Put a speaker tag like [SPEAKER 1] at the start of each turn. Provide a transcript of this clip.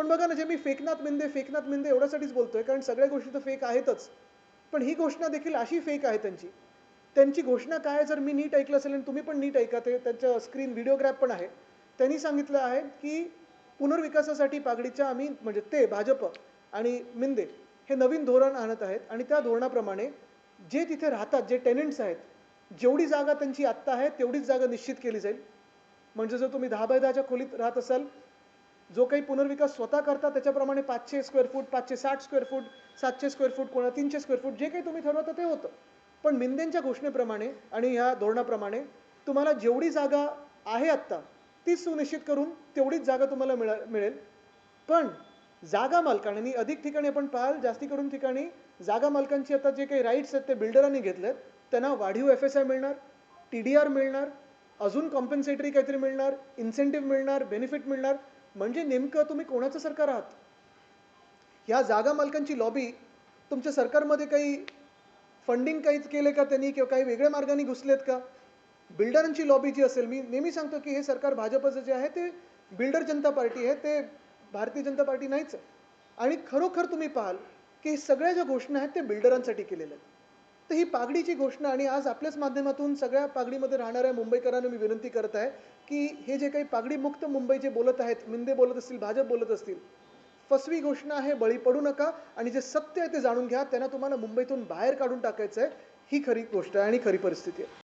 [SPEAKER 1] पण बघा ना, जे मी फेकनाथ मिंदे एवढ्यासाठीच बोलतोय, कारण सगळ्या गोष्टी तर फेक आहेतच. पण ही घोषणा देखील अशी फेक आहे त्यांची. त्यांची घोषणा काय आहे, जर मी नीट ऐकलं असेल आणि तुम्ही पण नीट ऐका, ते त्यांच्या स्क्रीन व्हिडिओग्राफ पण आहे. त्यांनी सांगितलं आहे, की पुनर्विकासासाठी पागडीच्या आम्ही म्हणजे ते भाजप आणि मिंदे हे नवीन धोरण आणत आहेत आणि त्या धोरणाप्रमाणे जे तिथे राहतात, जे टेनंट्स आहेत, जेवढी जागा त्यांची आत्ता आहे, तेवढीच जागा निश्चित केली जाईल. म्हणजे जर तुम्ही 10 बाय 10च्या खोलीत राहत असाल, जो काही पुनर्विकास स्वतः करता त्याच्याप्रमाणे 500 square foot, 560 square foot, 700 square foot, कोणाला 300 स्क्वेअर फूट, जे काही तुम्ही ठरवता ते होतं. पण मिंदेंच्या घोषणेप्रमाणे आणि ह्या धोरणाप्रमाणे तुम्हाला जेवढी जागा आहे आत्ता, तीच सुनिश्चित करून तेवढीच जागा तुम्हाला मिळेल. पण जागा मालकांनी अधिक ठिकाणी आपण पाहाल, जास्ती करून ठिकाणी जागा मालकांची आता जे काही राईट्स आहेत ते बिल्डरांनी घेतलेत. त्यांना वाढीव एफ-एस-आय मिळणार, टी-डी-आर मिळणार, अजून कॉम्पेन्सेटरी काहीतरी मिळणार, इन्सेंटिव्ह मिळणार, बेनिफिट मिळणार. म्हणजे नेमकं तुम्ही कोणाचं सरकार आहात? ह्या जागा मालकांची लॉबी तुमच्या सरकारमध्ये काही फंडिंग काहीच केले का त्यांनी किंवा काही वेगळ्या मार्गाने घुसलेत का? बिल्डरांची लॉबी जी असेल, मी नेहमी सांगतो की हे सरकार भाजपचं जे आहे ते बिल्डर जनता पार्टी आहे, ते भारतीय जनता पार्टी नाहीच आहे. आणि खरोखर तुम्ही पाहाल की सगळ्या ज्या घोषणा आहेत ते बिल्डरांसाठी केलेल्या आहेत. तर ही पागडीची घोषणा आणि आज आपल्याच माध्यमातून सगळ्या पागडीमध्ये राहणाऱ्या मुंबईकरांना मी विनंती करत आहे, की हे जे काही पागडीमुक्त मुंबई जे बोलत आहेत, मिंदे बोलत असतील, भाजप बोलत असतील, फसवी घोषणा आहे, बळी पडू नका आणि जे सत्य आहे ते जाणून घ्या. त्यांना तुम्हाला मुंबईतून बाहेर काढून टाकायचं आहे. ही खरी गोष्ट आहे आणि खरी परिस्थिती आहे.